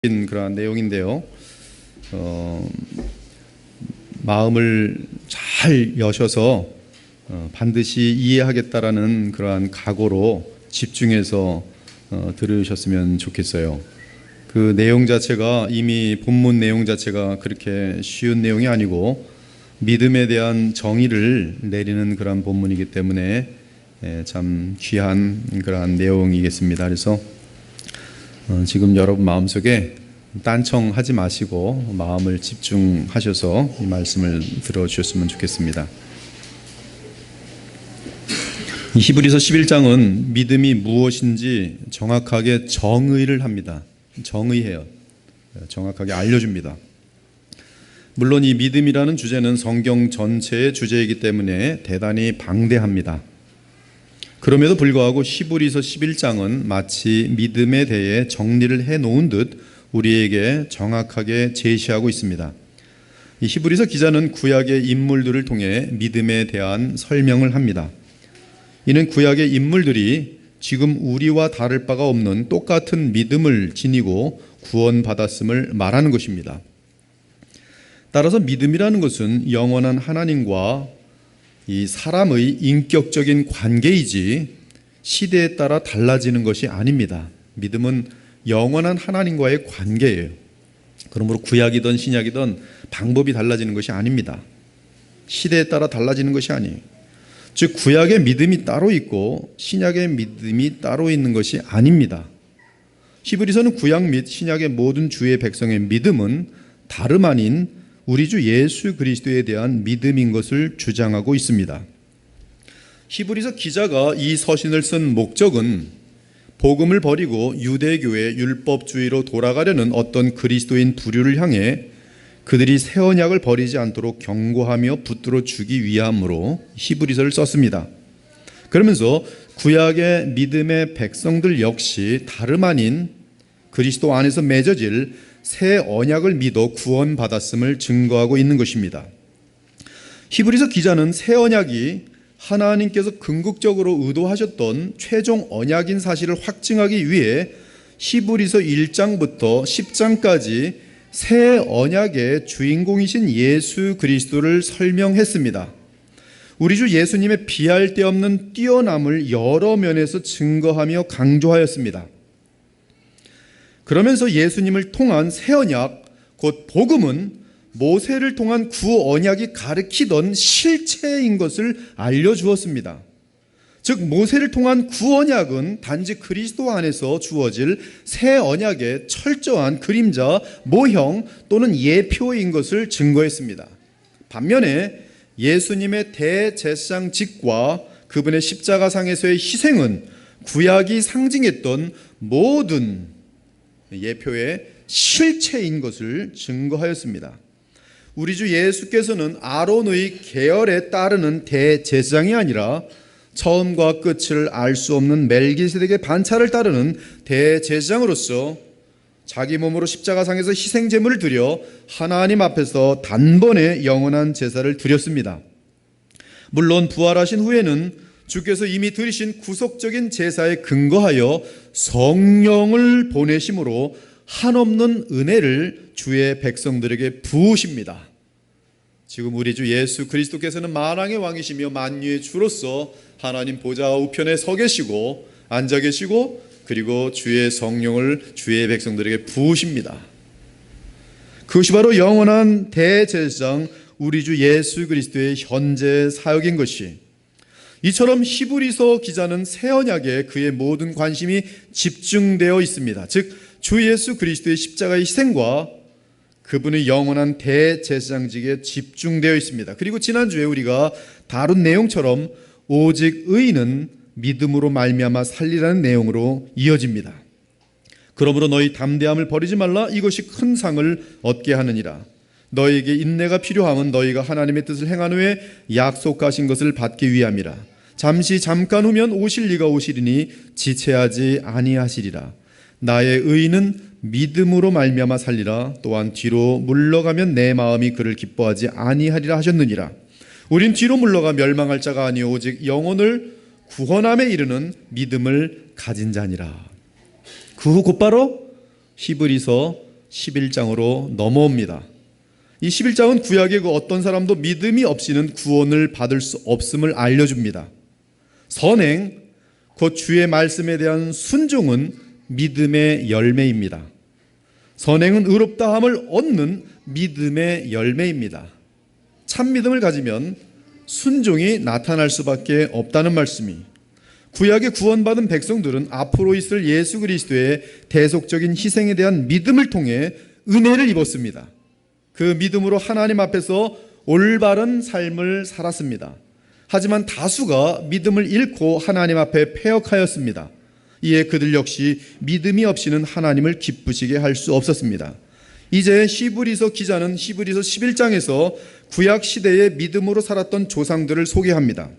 그러한 내용인데요. 마음을 잘 여셔서 반드시 이해하겠다라는 그러한 각오로 집중해서 들으셨으면 좋겠어요. 그 내용 자체가 이미 본문 내용 자체가 그렇게 쉬운 내용이 아니고 믿음에 대한 정의를 내리는 그러한 본문이기 때문에 참 귀한 그러한 내용이겠습니다. 그래서 지금 여러분 마음속에 딴청하지 마시고 마음을 집중하셔서 이 말씀을 들어주셨으면 좋겠습니다. 히브리서 11장은 믿음이 무엇인지 정확하게 정의를 합니다. 정의해요. 정확하게 알려줍니다. 물론 이 믿음이라는 주제는 성경 전체의 주제이기 때문에 대단히 방대합니다. 그럼에도 불구하고 히브리서 11장은 마치 믿음에 대해 정리를 해놓은 듯 우리에게 정확하게 제시하고 있습니다. 이 히브리서 기자는 구약의 인물들을 통해 믿음에 대한 설명을 합니다. 이는 구약의 인물들이 지금 우리와 다를 바가 없는 똑같은 믿음을 지니고 구원받았음을 말하는 것입니다. 따라서 믿음이라는 것은 영원한 하나님과 이 사람의 인격적인 관계이지 시대에 따라 달라지는 것이 아닙니다. 믿음은 영원한 하나님과의 관계예요. 그러므로 구약이든 신약이든 방법이 달라지는 것이 아닙니다. 시대에 따라 달라지는 것이 아니에요. 즉 구약의 믿음이 따로 있고 신약의 믿음이 따로 있는 것이 아닙니다. 히브리서는 구약 및 신약의 모든 주의 백성의 믿음은 다름 아닌 우리 주 예수 그리스도에 대한 믿음인 것을 주장하고 있습니다. 히브리서 기자가 이 서신을 쓴 목적은 복음을 버리고 유대교의 율법주의로 돌아가려는 어떤 그리스도인 부류를 향해 그들이 새 언약을 버리지 않도록 경고하며 붙들어 주기 위함으로 히브리서를 썼습니다. 그러면서 구약의 믿음의 백성들 역시 다름 아닌 그리스도 안에서 맺어질 새 언약을 믿어 구원받았음을 증거하고 있는 것입니다. 히브리서 기자는 새 언약이 하나님께서 궁극적으로 의도하셨던 최종 언약인 사실을 확증하기 위해 히브리서 1장부터 10장까지 새 언약의 주인공이신 예수 그리스도를 설명했습니다. 우리 주 예수님의 비할 데 없는 뛰어남을 여러 면에서 증거하며 강조하였습니다. 그러면서 예수님을 통한 새 언약, 곧 복음은 모세를 통한 구 언약이 가르치던 실체인 것을 알려주었습니다. 즉 모세를 통한 구 언약은 단지 그리스도 안에서 주어질 새 언약의 철저한 그림자, 모형 또는 예표인 것을 증거했습니다. 반면에 예수님의 대제사장직과 그분의 십자가상에서의 희생은 구약이 상징했던 모든 예표의 실체인 것을 증거하였습니다. 우리 주 예수께서는 아론의 계열에 따르는 대제사장이 아니라 처음과 끝을 알 수 없는 멜기세덱의 반차를 따르는 대제사장으로서 자기 몸으로 십자가상에서 희생제물을 드려 하나님 앞에서 단번에 영원한 제사를 드렸습니다. 물론 부활하신 후에는 주께서 이미 드리신 구속적인 제사에 근거하여 성령을 보내심으로 한없는 은혜를 주의 백성들에게 부으십니다. 지금 우리 주 예수 그리스도께서는 만왕의 왕이시며 만유의 주로서 하나님 보좌 우편에 서 계시고 앉아 계시고 그리고 주의 성령을 주의 백성들에게 부으십니다. 그것이 바로 영원한 대제사장 우리 주 예수 그리스도의 현재 사역인 것이, 이처럼 히브리서 기자는 새 언약에 그의 모든 관심이 집중되어 있습니다. 즉 주 예수 그리스도의 십자가의 희생과 그분의 영원한 대제사장직에 집중되어 있습니다. 그리고 지난주에 우리가 다룬 내용처럼 오직 의인은 믿음으로 말미암아 살리라는 내용으로 이어집니다. 그러므로 너희 담대함을 버리지 말라. 이것이 큰 상을 얻게 하느니라. 너희에게 인내가 필요함은 너희가 하나님의 뜻을 행한 후에 약속하신 것을 받기 위함이라. 잠깐 후면 오실 이가 오시리니 지체하지 아니하시리라. 나의 의인은 믿음으로 말미암아 살리라. 또한 뒤로 물러가면 내 마음이 그를 기뻐하지 아니하리라 하셨느니라. 우린 뒤로 물러가 멸망할 자가 아니오 오직 영혼을 구원함에 이르는 믿음을 가진 자니라. 그 후 곧바로 히브리서 11장으로 넘어옵니다. 이 11장은 구약의 그 어떤 사람도 믿음이 없이는 구원을 받을 수 없음을 알려줍니다. 선행, 곧 주의 말씀에 대한 순종은 믿음의 열매입니다. 선행은 의롭다함을 얻는 믿음의 열매입니다. 참 믿음을 가지면 순종이 나타날 수밖에 없다는 말씀이, 구약의 구원받은 백성들은 앞으로 있을 예수 그리스도의 대속적인 희생에 대한 믿음을 통해 은혜를 입었습니다. 그 믿음으로 하나님 앞에서 올바른 삶을 살았습니다. 하지만 다수가 믿음을 잃고 하나님 앞에 패역하였습니다. 이에 그들 역시 믿음이 없이는 하나님을 기쁘시게 할 수 없었습니다. 이제 히브리서 기자는 히브리서 11장에서 구약 시대의 믿음으로 살았던 조상들을 소개합니다.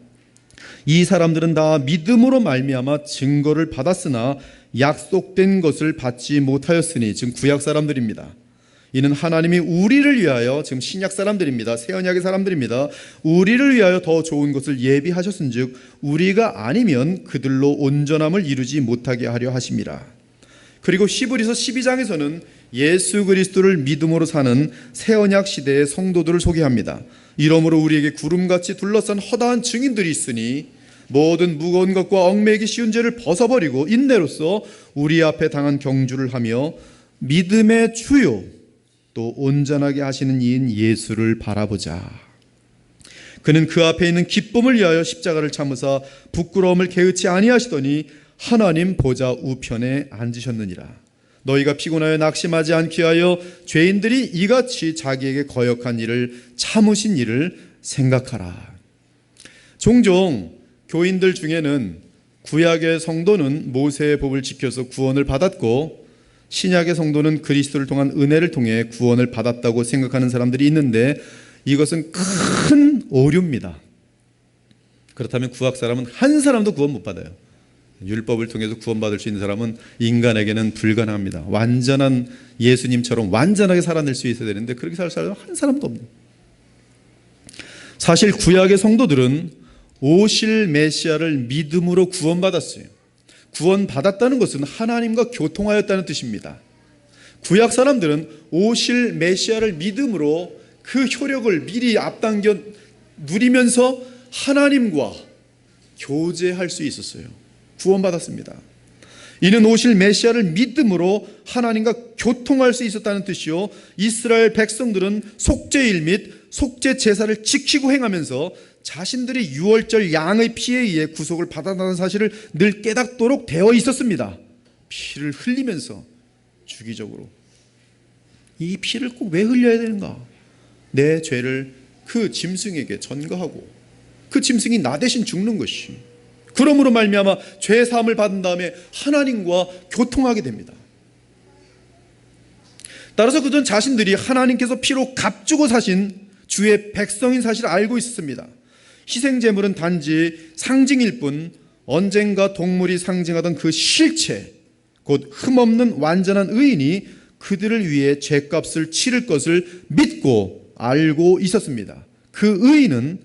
이 사람들은 다 믿음으로 말미암아 증거를 받았으나 약속된 것을 받지 못하였으니, 지금 구약 사람들입니다. 이는 하나님이 우리를 위하여, 지금 신약 사람들입니다. 새 언약의 사람들입니다. 우리를 위하여 더 좋은 것을 예비하셨은즉 우리가 아니면 그들로 온전함을 이루지 못하게 하려 하심이라. 그리고 히브리서 12장에서는 예수 그리스도를 믿음으로 사는 새 언약 시대의 성도들을 소개합니다. 이러므로 우리에게 구름같이 둘러싼 허다한 증인들이 있으니 모든 무거운 것과 얽매이기 쉬운 죄를 벗어버리고 인내로써 우리 앞에 당한 경주를 하며 믿음의 주요 또 온전하게 하시는 이인 예수를 바라보자. 그는 그 앞에 있는 기쁨을 위하여 십자가를 참으사 부끄러움을 개의치 아니하시더니 하나님 보좌 우편에 앉으셨느니라. 너희가 피곤하여 낙심하지 않게 하여 죄인들이 이같이 자기에게 거역한 일을 참으신 일을 생각하라. 종종 교인들 중에는 구약의 성도는 모세의 법을 지켜서 구원을 받았고 신약의 성도는 그리스도를 통한 은혜를 통해 구원을 받았다고 생각하는 사람들이 있는데, 이것은 큰 오류입니다. 그렇다면 구약 사람은 한 사람도 구원 못 받아요. 율법을 통해서 구원받을 수 있는 사람은 인간에게는 불가능합니다. 완전한 예수님처럼 완전하게 살아낼 수 있어야 되는데 그렇게 살 사람은 한 사람도 없네요. 사실 구약의 성도들은 오실 메시아를 믿음으로 구원받았어요. 구원받았다는 것은 하나님과 교통하였다는 뜻입니다. 구약 사람들은 오실 메시아를 믿음으로 그 효력을 미리 앞당겨 누리면서 하나님과 교제할 수 있었어요. 구원받았습니다. 이는 오실 메시아를 믿음으로 하나님과 교통할 수 있었다는 뜻이요, 이스라엘 백성들은 속죄일 및 속죄 제사를 지키고 행하면서 자신들이 유월절 양의 피에 의해 구속을 받았다는 사실을 늘 깨닫도록 되어 있었습니다. 피를 흘리면서 주기적으로. 이 피를 꼭 왜 흘려야 되는가? 내 죄를 그 짐승에게 전가하고 그 짐승이 나 대신 죽는 것이, 그러므로 말미암아 죄 사함을 받은 다음에 하나님과 교통하게 됩니다. 따라서 그들은 자신들이 하나님께서 피로 값주고 사신 주의 백성인 사실을 알고 있었습니다. 희생제물은 단지 상징일 뿐 언젠가 동물이 상징하던 그 실체, 곧 흠없는 완전한 의인이 그들을 위해 죄값을 치를 것을 믿고 알고 있었습니다. 그 의인은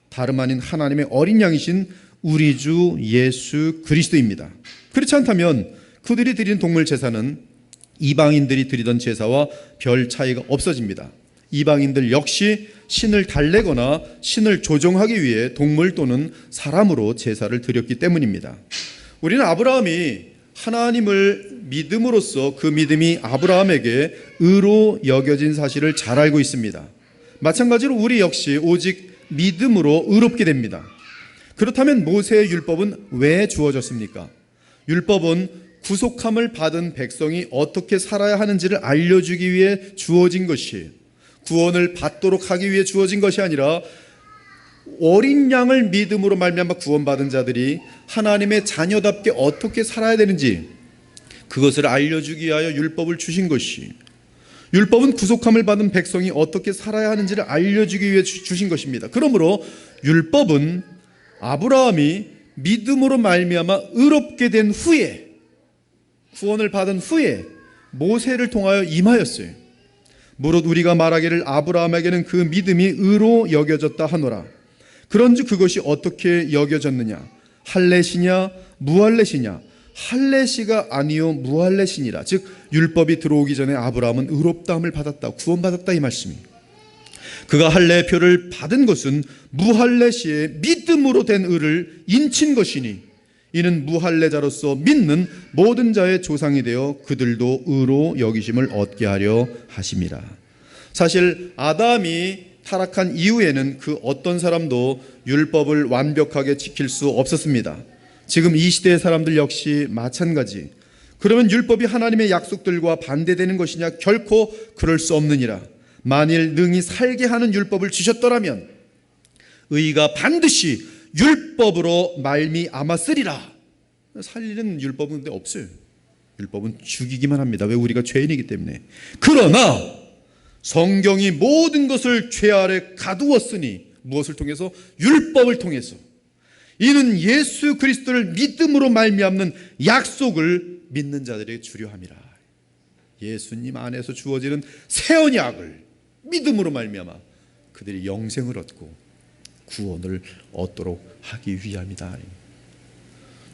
다름 아닌 하나님의 어린 양이신 우리 주 예수 그리스도입니다. 그렇지 않다면 그들이 드리는 동물 제사는 이방인들이 드리던 제사와 별 차이가 없어집니다. 이방인들 역시 신을 달래거나 신을 조종하기 위해 동물 또는 사람으로 제사를 드렸기 때문입니다. 우리는 아브라함이 하나님을 믿음으로써 그 믿음이 아브라함에게 의로 여겨진 사실을 잘 알고 있습니다. 마찬가지로 우리 역시 오직 믿음으로 의롭게 됩니다. 그렇다면 모세의 율법은 왜 주어졌습니까? 율법은 구속함을 받은 백성이 어떻게 살아야 하는지를 알려주기 위해 주어진 것이, 구원을 받도록 하기 위해 주어진 것이 아니라 어린 양을 믿음으로 말미암아 구원받은 자들이 하나님의 자녀답게 어떻게 살아야 되는지 그것을 알려주기 위하여 율법을 주신 것이, 율법은 구속함을 받은 백성이 어떻게 살아야 하는지를 알려주기 위해 주신 것입니다. 그러므로 율법은 아브라함이 믿음으로 말미암아 의롭게 된 후에, 구원을 받은 후에 모세를 통하여 임하였어요. 무릇 우리가 말하기를 아브라함에게는 그 믿음이 의로 여겨졌다 하노라. 그런즉 그것이 어떻게 여겨졌느냐? 할례시냐 무할례시냐? 할례시가 아니요 무할례시니라. 즉 율법이 들어오기 전에 아브라함은 의롭다함을 받았다, 구원받았다, 이 말씀입니다. 그가 할례의 표를 받은 것은 무할례시의 믿음으로 된 의를 인친 것이니 이는 무할례자로서 믿는 모든 자의 조상이 되어 그들도 의로 여기심을 얻게 하려 하심이라. 사실 아담이 타락한 이후에는 그 어떤 사람도 율법을 완벽하게 지킬 수 없었습니다. 지금 이 시대의 사람들 역시 마찬가지. 그러면 율법이 하나님의 약속들과 반대되는 것이냐? 결코 그럴 수 없느니라. 만일 능히 살게 하는 율법을 주셨더라면 의가 반드시 율법으로 말미암았으리라. 살리는 율법은 근데 없어요. 율법은 죽이기만 합니다. 왜? 우리가 죄인이기 때문에. 그러나 성경이 모든 것을 죄 아래 가두었으니 무엇을 통해서? 율법을 통해서. 이는 예수 그리스도를 믿음으로 말미암는 약속을 믿는 자들에게 주려 함이라. 예수님 안에서 주어지는 새 언약을 믿음으로 말미암아 그들이 영생을 얻고 구원을 얻도록 하기 위함이다.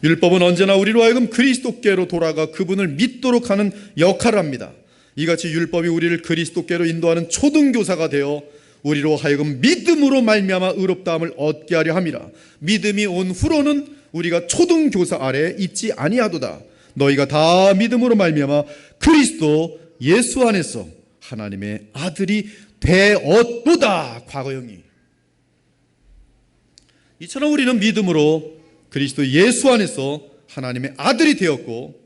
율법은 언제나 우리로 하여금 그리스도께로 돌아가 그분을 믿도록 하는 역할을 합니다. 이같이 율법이 우리를 그리스도께로 인도하는 초등교사가 되어 우리로 하여금 믿음으로 말미암아 의롭다함을 얻게 하려 함이라. 믿음이 온 후로는 우리가 초등교사 아래 있지 아니하도다. 너희가 다 믿음으로 말미암아 그리스도 예수 안에서 하나님의 아들이 되었도다. 과거형이. 이처럼 우리는 믿음으로 그리스도 예수 안에서 하나님의 아들이 되었고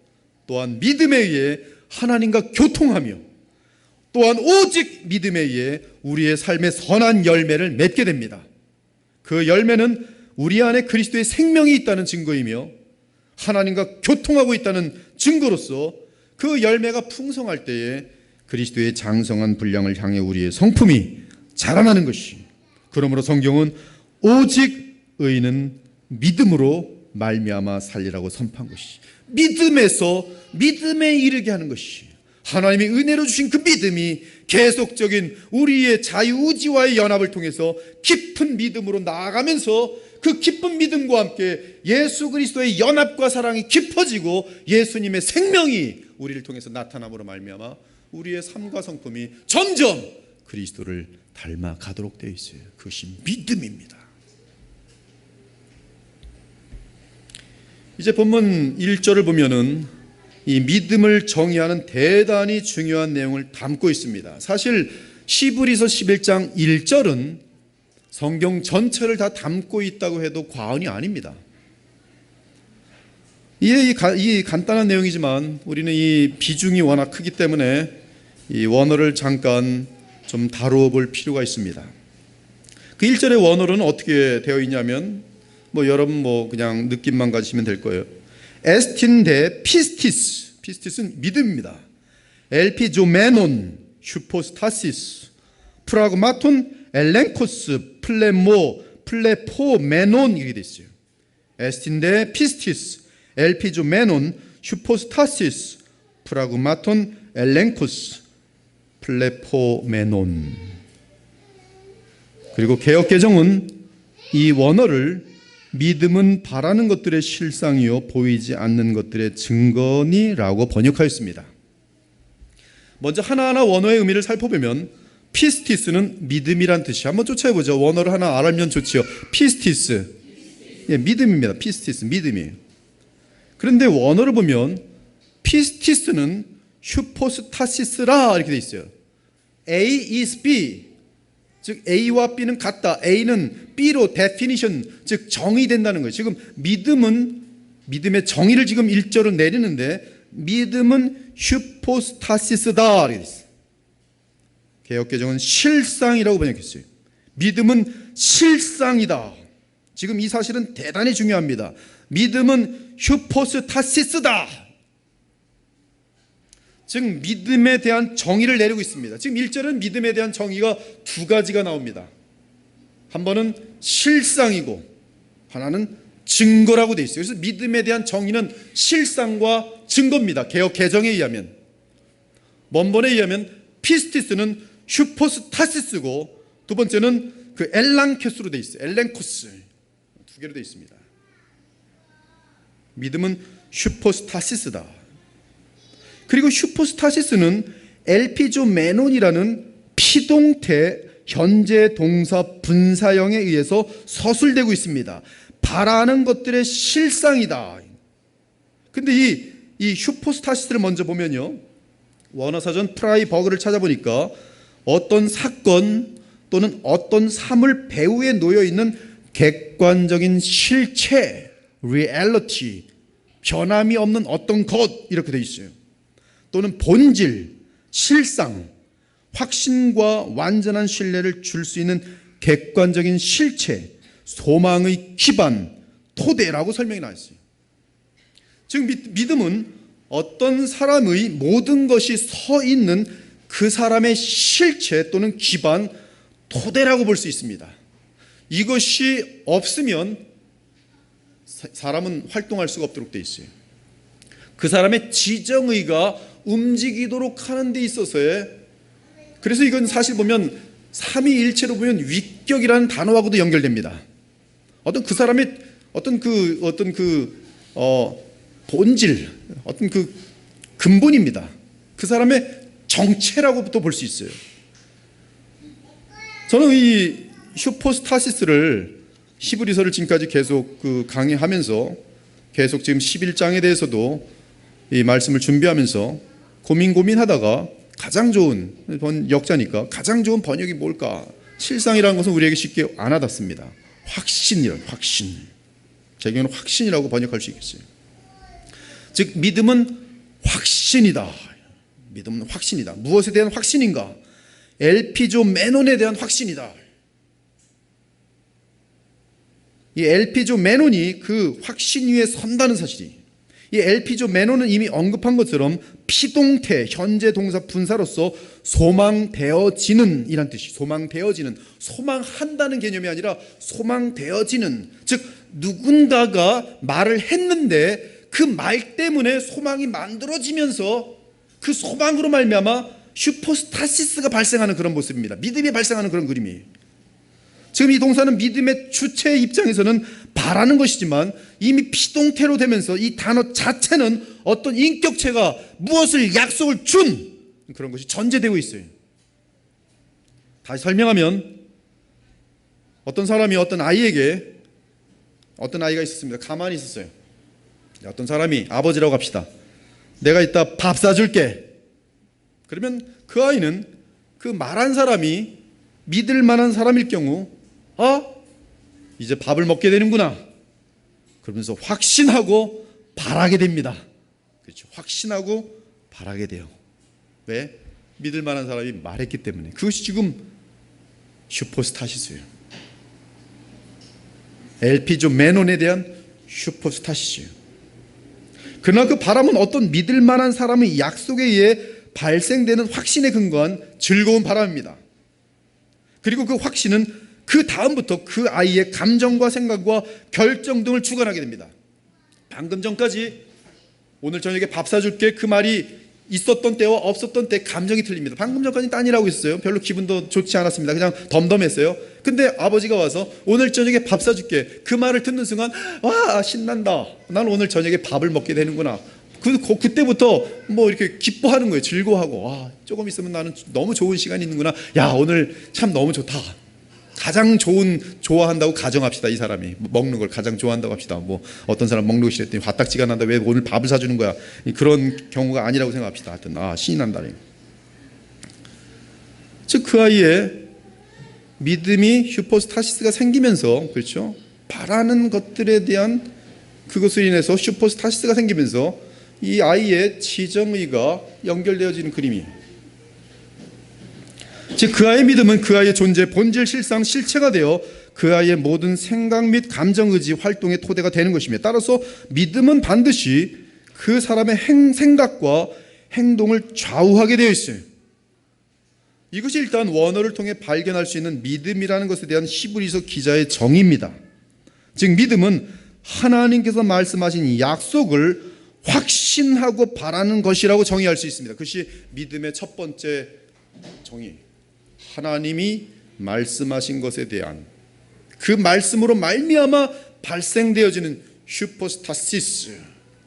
또한 믿음에 의해 하나님과 교통하며 또한 오직 믿음에 의해 우리의 삶의 선한 열매를 맺게 됩니다. 그 열매는 우리 안에 그리스도의 생명이 있다는 증거이며 하나님과 교통하고 있다는 증거로서 그 열매가 풍성할 때에 그리스도의 장성한 분량을 향해 우리의 성품이 자라나는 것이. 그러므로 성경은 오직 의인은 믿음으로 말미암아 살리라고 선포한 것이. 믿음에서 믿음에 이르게 하는 것이. 하나님이 은혜로 주신 그 믿음이 계속적인 우리의 자유의지와의 연합을 통해서 깊은 믿음으로 나아가면서 그 깊은 믿음과 함께 예수 그리스도의 연합과 사랑이 깊어지고 예수님의 생명이 우리를 통해서 나타남으로 말미암아 우리의 삶과 성품이 점점 그리스도를 닮아가도록 되어 있어요. 그것이 믿음입니다. 이제 본문 1절을 보면은 이 믿음을 정의하는 대단히 중요한 내용을 담고 있습니다. 사실 히브리서 11장 1절은 성경 전체를 다 담고 있다고 해도 과언이 아닙니다. 이 간단한 내용이지만 우리는 이 비중이 워낙 크기 때문에 이 원어를 잠깐 좀 다루어 볼 필요가 있습니다. 그 1절의 원어로는 어떻게 되어 있냐면 여러분 그냥 느낌만 가지시면 될 거예요. 에스틴데 피스티스. 피스티스는 믿음입니다. 엘피조메논 슈포스타시스 프라그마톤 엘렌코스 플레포메논 이렇게 되어 있어요. 에스틴데 피스티스 엘피조메논 슈포스타시스 프라그마톤 엘렌코스 플레포메논. 그리고 개역개정은 이 원어를 믿음은 바라는 것들의 실상이요 보이지 않는 것들의 증거니라고 번역하였습니다. 먼저 하나하나 원어의 의미를 살펴보면 피스티스는 믿음이란 뜻이. 한번 쫓아보죠. 원어를 하나 알면 좋지요. 피스티스, 믿음입니다. 피스티스, 믿음이에요. 그런데 원어를 보면 피스티스는 슈포스타시스라 이렇게 돼 있어요. A is B, 즉 A와 B는 같다. A는 B로 definition, 즉 정의된다는 거예요. 지금 믿음은 믿음의 정의를 지금 1절은 내리는데 믿음은 슈포스타시스다 이렇게 돼 있어요. 개역개정은 실상이라고 번역했어요. 믿음은 실상이다. 지금 이 사실은 대단히 중요합니다. 믿음은 슈포스타시스다. 즉 믿음에 대한 정의를 내리고 있습니다. 지금 1절은 믿음에 대한 정의가 두 가지가 나옵니다. 한 번은 실상이고 하나는 증거라고 되어 있어요. 그래서 믿음에 대한 정의는 실상과 증거입니다. 개역 개정에 의하면. 원본에 의하면 피스티스는 슈포스타시스고 두 번째는 그 엘랑케스로 되어 있어요. 엘렌코스 두 개로 되어 있습니다. 믿음은 슈퍼스타시스다. 그리고 슈퍼스타시스는 엘피조메논이라는 피동태 현재 동사 분사형에 의해서 서술되고 있습니다. 바라는 것들의 실상이다. 근데 이 슈퍼스타시스를 먼저 보면요, 원어사전 프라이버그를 찾아보니까 어떤 사건 또는 어떤 사물 배후에 놓여있는 객관적인 실체, reality, 변함이 없는 어떤 것, 이렇게 되어 있어요. 또는 본질, 실상, 확신과 완전한 신뢰를 줄 수 있는 객관적인 실체, 소망의 기반, 토대라고 설명이 나와 있어요. 즉 믿음은 어떤 사람의 모든 것이 서 있는 그 사람의 실체 또는 기반, 토대라고 볼 수 있습니다. 이것이 없으면 사람은 활동할 수가 없도록 되어 있어요. 그 사람의 지정의가 움직이도록 하는 데 있어서의, 그래서 이건 사실 보면 삼위일체로 보면 위격이라는 단어하고도 연결됩니다. 어떤 그 사람의 본질, 어떤 그 근본입니다. 그 사람의 정체라고부터 볼 수 있어요. 저는 이 슈퍼스타시스를 히브리서를 지금까지 계속 강의하면서 계속 지금 11장에 대해서도 이 말씀을 준비하면서 고민하다가 가장 좋은 역자니까 가장 좋은 번역이 뭘까? 실상이라는 것은 우리에게 쉽게 안 와닿습니다. 확신이란, 확신. 제 경우는 확신이라고 번역할 수 있겠어요. 즉 믿음은 확신이다. 믿음은 확신이다. 무엇에 대한 확신인가? 엘피조메논에 대한 확신이다. 이 엘피조메논이 그 확신 위에 선다는 사실이, 이 엘피조메논은 이미 언급한 것처럼 피동태 현재 동사 분사로서 소망되어지는 이란 뜻이, 소망되어지는, 소망한다는 개념이 아니라 소망되어지는, 즉 누군가가 말을 했는데 그 말 때문에 소망이 만들어지면서 그 소망으로 말미암아 슈퍼스타시스가 발생하는 그런 모습입니다. 믿음이 발생하는 그런 그림이에요. 지금 이 동사는 믿음의 주체의 입장에서는 바라는 것이지만 이미 피동태로 되면서 이 단어 자체는 어떤 인격체가 무엇을 약속을 준 그런 것이 전제되고 있어요. 다시 설명하면 어떤 사람이 어떤 아이에게, 어떤 아이가 있었습니다. 가만히 있었어요. 어떤 사람이, 아버지라고 합시다, 내가 이따 밥 사줄게. 그러면 그 아이는 그 말한 사람이 믿을 만한 사람일 경우, 이제 밥을 먹게 되는구나, 그러면서 확신하고 바라게 됩니다. 그렇죠. 확신하고 바라게 돼요. 왜? 믿을 만한 사람이 말했기 때문에. 그것이 지금 슈퍼스타시스예요. 엘피조메논에 대한 슈퍼스타시스예요. 그러나 그 바람은 어떤 믿을 만한 사람의 약속에 의해 발생되는 확신에 근거한 즐거운 바람입니다. 그리고 그 확신은 그 다음부터 그 아이의 감정과 생각과 결정 등을 주관하게 됩니다. 방금 전까지 오늘 저녁에 밥 사줄게, 그 말이 있었던 때와 없었던 때 감정이 틀립니다. 방금 전까지 딴 일하고 있었어요. 별로 기분도 좋지 않았습니다. 그냥 덤덤했어요. 근데 아버지가 와서 오늘 저녁에 밥 사줄게, 그 말을 듣는 순간, 와, 신난다, 나는 오늘 저녁에 밥을 먹게 되는구나. 그때부터 뭐 이렇게 기뻐하는 거예요. 즐거워하고, 조금 있으면 나는 너무 좋은 시간이 있는구나. 야, 오늘 참 너무 좋다. 가장 좋아한다고 가정합시다. 이 사람이 먹는 걸 가장 좋아한다고 합시다. 뭐 어떤 사람 먹는 거 싫었더니 화딱지가 난다, 왜 오늘 밥을 사주는 거야, 그런 경우가 아니라고 생각합시다. 하여튼 신이 난다. 즉 그 아이의 믿음이 슈퍼스타시스가 생기면서, 그렇죠, 바라는 것들에 대한 그것을 인해서 슈퍼스타시스가 생기면서 이 아이의 지정의가 연결되어지는 그림이에요. 즉 그 아이의 믿음은 그 아이의 존재, 본질, 실상, 실체가 되어 그 아이의 모든 생각 및 감정, 의지, 활동의 토대가 되는 것입니다. 따라서 믿음은 반드시 그 사람의 생각과 행동을 좌우하게 되어 있어요. 이것이 일단 원어를 통해 발견할 수 있는 믿음이라는 것에 대한 히브리서 기자의 정의입니다. 즉 믿음은 하나님께서 말씀하신 약속을 확신하고 바라는 것이라고 정의할 수 있습니다. 그것이 믿음의 첫 번째 정의. 하나님이 말씀하신 것에 대한 그 말씀으로 말미암아 발생되어지는 슈퍼스타시스,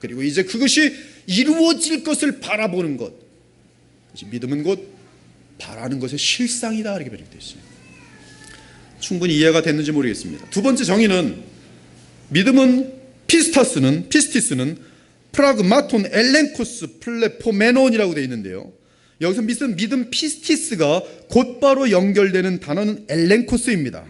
그리고 이제 그것이 이루어질 것을 바라보는 것. 믿음은 곧 바라는 것의 실상이다, 이렇게 번역되어 있어요. 충분히 이해가 됐는지 모르겠습니다. 두 번째 정의는, 믿음은 피스티스는 프라그마톤 엘렌코스 플레포메논이라고 되어 있는데요, 여기서 믿음 피스티스가 곧바로 연결되는 단어는 엘렌코스입니다.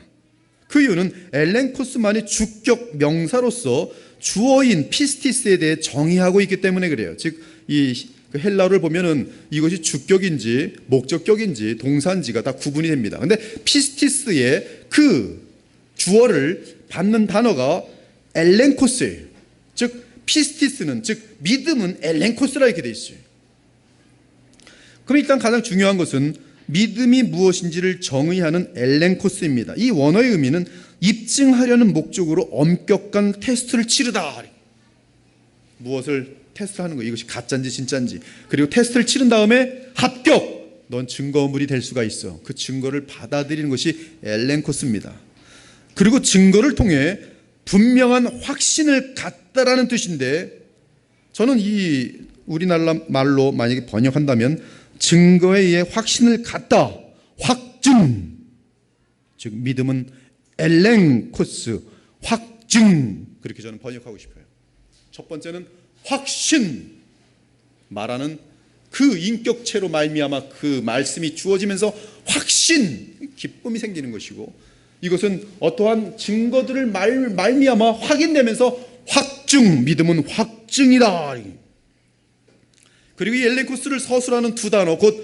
그 이유는 엘렌코스만이 주격 명사로서 주어인 피스티스에 대해 정의하고 있기 때문에 그래요. 즉, 이 헬라어를 보면은 이것이 주격인지 목적격인지 동사인지가 다 구분이 됩니다. 그런데 피스티스의 그 주어를 받는 단어가 엘렌코스예요. 즉, 피스티스는, 즉 믿음은 엘렌코스라 이렇게 되어 있어요. 그럼 일단 가장 중요한 것은 믿음이 무엇인지를 정의하는 엘렌코스입니다. 이 원어의 의미는 입증하려는 목적으로 엄격한 테스트를 치르다. 무엇을 테스트하는 거예요. 이것이 가짜인지 진짜인지. 그리고 테스트를 치른 다음에 합격! 넌 증거물이 될 수가 있어. 그 증거를 받아들이는 것이 엘렌코스입니다. 그리고 증거를 통해 분명한 확신을 갖다라는 뜻인데, 저는 이 우리나라 말로 만약에 번역한다면 증거에 의해 확신을 갖다, 확증. 즉 믿음은 엘렌코스, 확증. 그렇게 저는 번역하고 싶어요. 첫 번째는 확신, 말하는 그 인격체로 말미암아 그 말씀이 주어지면서 확신, 기쁨이 생기는 것이고, 이것은 어떠한 증거들을 말미암아 확인되면서 확증, 믿음은 확증이다. 그리고 이 엘렌코스를 서술하는 두 단어, 곧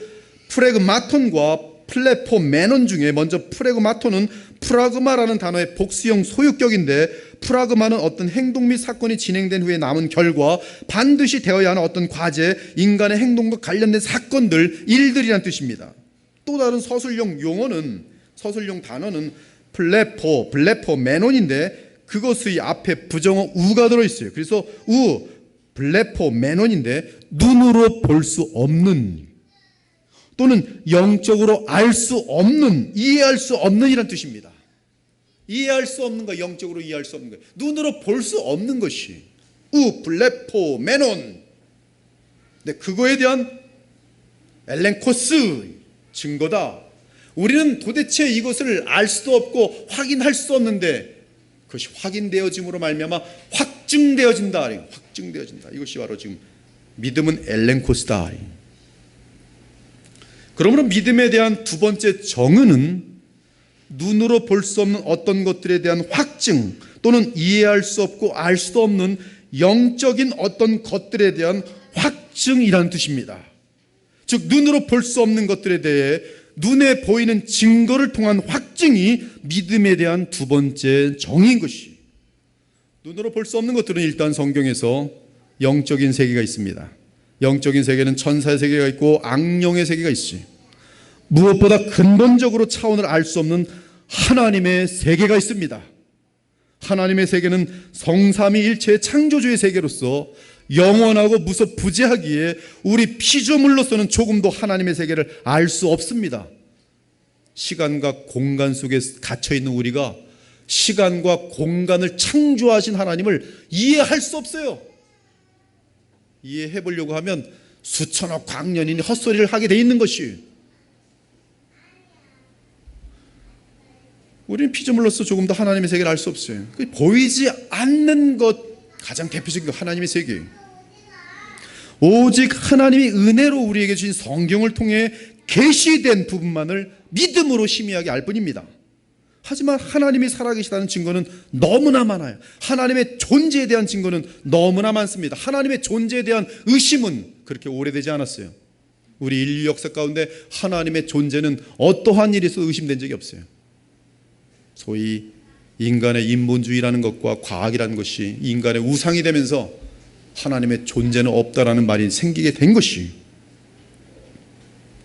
프레그마톤과 플레포메논 중에 먼저 프레그마톤은 프라그마라는 단어의 복수형 소유격인데, 프라그마는 어떤 행동 및 사건이 진행된 후에 남은 결과, 반드시 되어야 하는 어떤 과제, 인간의 행동과 관련된 사건들, 일들이란 뜻입니다. 또 다른 서술용 용어는, 서술용 단어는 블레포메논인데 그것의 앞에 부정어 우가 들어있어요. 그래서 블레포메논인데 눈으로 볼 수 없는, 또는 영적으로 알 수 없는, 이해할 수 없는 이란 뜻입니다. 이해할 수 없는 거, 영적으로 이해할 수 없는 거, 눈으로 볼 수 없는 것이 블레포메논. 근데 그거에 대한 엘렌코스, 증거다. 우리는 도대체 이것을 알 수도 없고 확인할 수도 없는데 그것이 확인되어짐으로 말미암아 확증되어진다. 확증되어진다. 이것이 바로 지금 믿음은 엘렌코스다. 그러므로 믿음에 대한 두 번째 정의는 눈으로 볼 수 없는 어떤 것들에 대한 확증, 또는 이해할 수 없고 알 수도 없는 영적인 어떤 것들에 대한 확증이라는 뜻입니다. 즉 눈으로 볼 수 없는 것들에 대해 눈에 보이는 증거를 통한 확증이 믿음에 대한 두 번째 정의인 것이. 눈으로 볼 수 없는 것들은 일단 성경에서 영적인 세계가 있습니다. 영적인 세계는 천사의 세계가 있고 악령의 세계가 있지. 무엇보다 근본적으로 차원을 알 수 없는 하나님의 세계가 있습니다. 하나님의 세계는 성삼위일체의 창조주의 세계로서 영원하고 무소부재하기에 우리 피조물로서는 조금도 하나님의 세계를 알 수 없습니다. 시간과 공간 속에 갇혀있는 우리가 시간과 공간을 창조하신 하나님을 이해할 수 없어요. 이해해 보려고 하면 수천억 광년이니 헛소리를 하게 돼 있는 것이. 우리는 피조물로서 조금 더 하나님의 세계를 알 수 없어요. 보이지 않는 것, 가장 대표적인 것, 하나님의 세계. 오직 하나님이 은혜로 우리에게 주신 성경을 통해 계시된 부분만을 믿음으로 희미하게 알 뿐입니다. 하지만 하나님이 살아계시다는 증거는 너무나 많아요. 하나님의 존재에 대한 증거는 너무나 많습니다. 하나님의 존재에 대한 의심은 그렇게 오래되지 않았어요. 우리 인류 역사 가운데 하나님의 존재는 어떠한 일에서 의심된 적이 없어요. 소위 인간의 인본주의라는 것과 과학이라는 것이 인간의 우상이 되면서 하나님의 존재는 없다라는 말이 생기게 된 것이,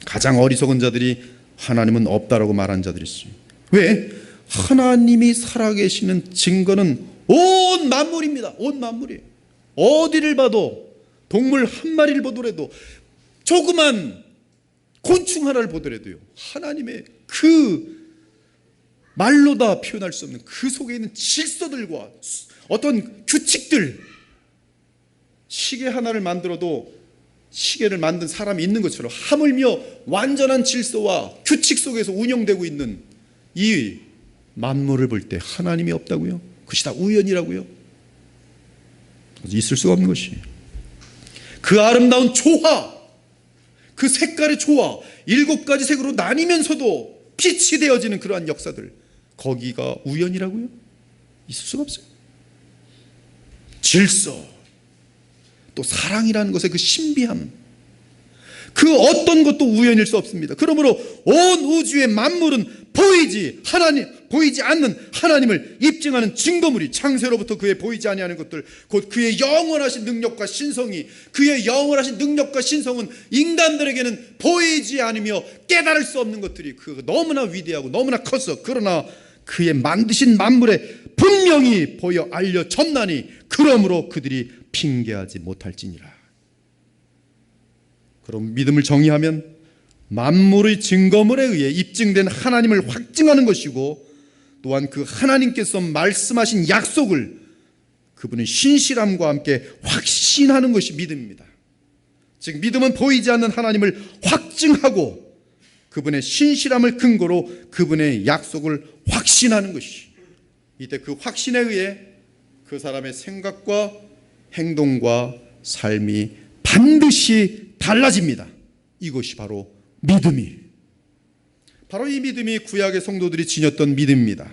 가장 어리석은 자들이 하나님은 없다라고 말한 자들이 있어요. 왜? 하나님이 살아계시는 증거는 온 만물입니다. 온 만물이에요. 어디를 봐도, 동물 한 마리를 보더라도, 조그만 곤충 하나를 보더라도요, 하나님의 그 말로 다 표현할 수 없는 그 속에 있는 질서들과 어떤 규칙들, 시계 하나를 만들어도 시계를 만든 사람이 있는 것처럼 하물며 완전한 질서와 규칙 속에서 운영되고 있는 이 만물을 볼 때 하나님이 없다고요? 그것이 다 우연이라고요? 있을 수가 없는 것이. 그 아름다운 조화, 그 색깔의 조화, 7가지 색으로 나뉘면서도 빛이 되어지는 그러한 역사들, 거기가 우연이라고요? 있을 수가 없어요. 질서, 또 사랑이라는 것의 그 신비함, 그 어떤 것도 우연일 수 없습니다. 그러므로 온 우주의 만물은 보이지 않는 하나님을 입증하는 증거물이, 창세로부터 그의 보이지 아니하는 것들, 곧 그의 영원하신 능력과 신성이, 그의 영원하신 능력과 신성은 인간들에게는 보이지 않으며 깨달을 수 없는 것들이 그 너무나 위대하고 너무나 커서, 그러나 그의 만드신 만물에 분명히 보여 알려졌나니 그러므로 그들이 핑계하지 못할지니라. 그럼 믿음을 정의하면 만물의 증거물에 의해 입증된 하나님을 확증하는 것이고, 또한 그 하나님께서 말씀하신 약속을 그분의 신실함과 함께 확신하는 것이 믿음입니다. 즉 믿음은 보이지 않는 하나님을 확증하고 그분의 신실함을 근거로 그분의 약속을 확신하는 것이, 이때 그 확신에 의해 그 사람의 생각과 행동과 삶이 반드시 달라집니다. 이것이 바로 믿음이, 바로 이 믿음이 구약의 성도들이 지녔던 믿음입니다.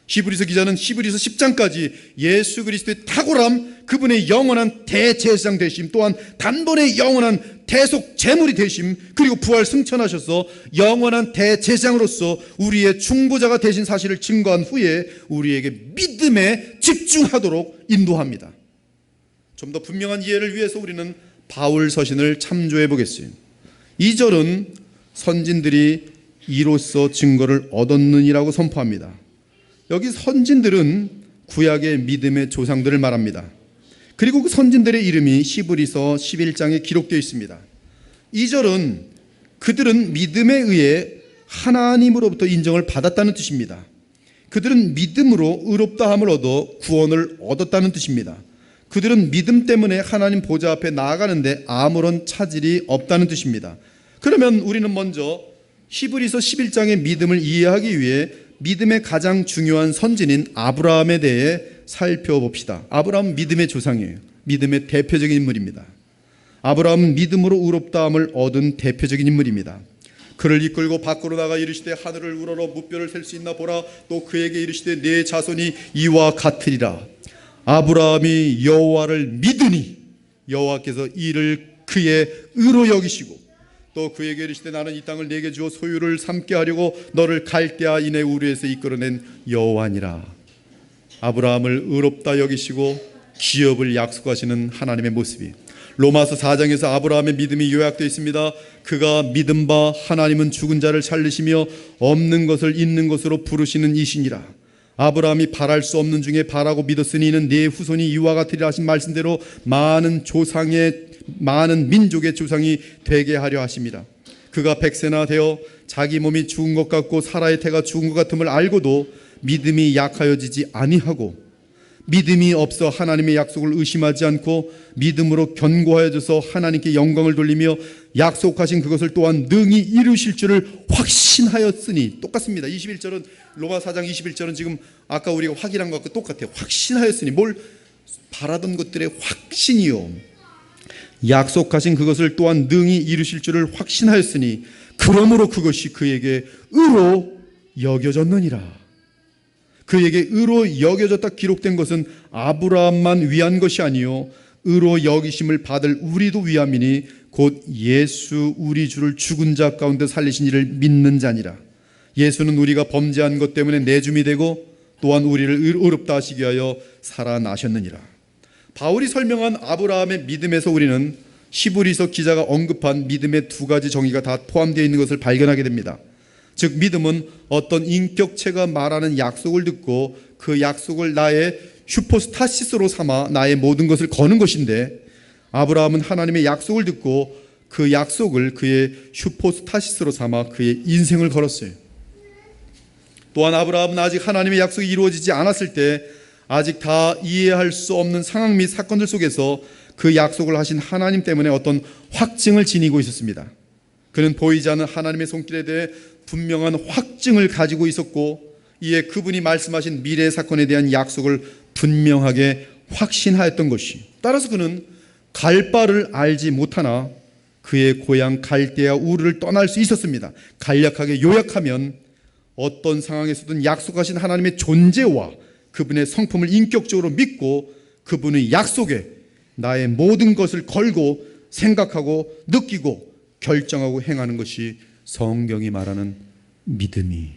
히브리서 기자는 히브리서 10장까지 예수 그리스도의 탁월함, 그분의 영원한 대제사장 되심, 또한 단번에 영원한 대속 제물이 되심, 그리고 부활 승천하셔서 영원한 대제사장으로서 우리의 중보자가 되신 사실을 증거한 후에 우리에게 믿음에 집중하도록 인도합니다. 좀 더 분명한 이해를 위해서 우리는 바울 서신을 참조해 보겠어요. 2절은 선진들이 이로써 증거를 얻었느니라고 선포합니다. 여기 선진들은 구약의 믿음의 조상들을 말합니다. 그리고 그 선진들의 이름이 히브리서 11장에 기록되어 있습니다. 2절은 그들은 믿음에 의해 하나님으로부터 인정을 받았다는 뜻입니다. 그들은 믿음으로 의롭다함을 얻어 구원을 얻었다는 뜻입니다. 그들은 믿음 때문에 하나님 보좌 앞에 나아가는데 아무런 차질이 없다는 뜻입니다. 그러면 우리는 먼저 히브리서 11장의 믿음을 이해하기 위해 믿음의 가장 중요한 선진인 아브라함에 대해 살펴봅시다. 아브라함은 믿음의 조상이에요. 믿음의 대표적인 인물입니다. 아브라함은 믿음으로 의롭다함을 얻은 대표적인 인물입니다. 그를 이끌고 밖으로 나가 이르시되 하늘을 우러러 무뼈를 셀 수 있나 보라. 또 그에게 이르시되 네 자손이 이와 같으리라. 아브라함이 여호와를 믿으니 여호와께서 이를 그의 의로 여기시고, 또 그에게 이르시되 나는 이 땅을 네게 주어 소유를 삼게 하려고 너를 갈대아 인의 우르에서 이끌어낸 여호와니라. 아브라함을 의롭다 여기시고 기업을 약속하시는 하나님의 모습이 로마서 4장에서 아브라함의 믿음이 요약되어 있습니다. 그가 믿은 바 하나님은 죽은 자를 살리시며 없는 것을 있는 것으로 부르시는 이시니라. 아브라함이 바랄 수 없는 중에 바라고 믿었으니 이는 네 후손이 이와 같으리라 하신 말씀대로 많은 민족의 조상이 되게 하려 하심이라. 그가 100세나 되어 자기 몸이 죽은 것 같고 사라의 태가 죽은 것 같음을 알고도 믿음이 약하여지지 아니하고, 믿음이 없어 하나님의 약속을 의심하지 않고 믿음으로 견고하여져서 하나님께 영광을 돌리며 약속하신 그것을 또한 능히 이루실 줄을 확신하였으니. 똑같습니다. 21절은 로마 4장 21절은 지금 아까 우리가 확인한 것과 똑같아요. 확신하였으니, 뭘 바라던 것들의 확신이요, 약속하신 그것을 또한 능히 이루실 줄을 확신하였으니 그러므로 그것이 그에게 의로 여겨졌느니라. 그에게 의로 여겨졌다 기록된 것은 아브라함만 위한 것이 아니요 의로 여기심을 받을 우리도 위함이니 곧 예수 우리 주를 죽은 자 가운데 살리신 이를 믿는 자니라. 예수는 우리가 범죄한 것 때문에 내줌이 되고 또한 우리를 의롭다 하시기 위하여 살아나셨느니라. 바울이 설명한 아브라함의 믿음에서 우리는 히브리서 기자가 언급한 믿음의 2가지 정의가 다 포함되어 있는 것을 발견하게 됩니다. 즉 믿음은 어떤 인격체가 말하는 약속을 듣고 그 약속을 나의 슈퍼스타시스로 삼아 나의 모든 것을 거는 것인데, 아브라함은 하나님의 약속을 듣고 그 약속을 그의 슈퍼스타시스로 삼아 그의 인생을 걸었어요. 또한 아브라함은 아직 하나님의 약속이 이루어지지 않았을 때 아직 다 이해할 수 없는 상황 및 사건들 속에서 그 약속을 하신 하나님 때문에 어떤 확증을 지니고 있었습니다. 그는 보이지 않는 하나님의 손길에 대해 분명한 확증을 가지고 있었고, 이에 그분이 말씀하신 미래의 사건에 대한 약속을 분명하게 확신하였던 것이, 따라서 그는 갈 바를 알지 못하나 그의 고향 갈대아 우르를 떠날 수 있었습니다. 간략하게 요약하면 어떤 상황에서든 약속하신 하나님의 존재와 그분의 성품을 인격적으로 믿고 그분의 약속에 나의 모든 것을 걸고 생각하고 느끼고 결정하고 행하는 것이 성경이 말하는 믿음이.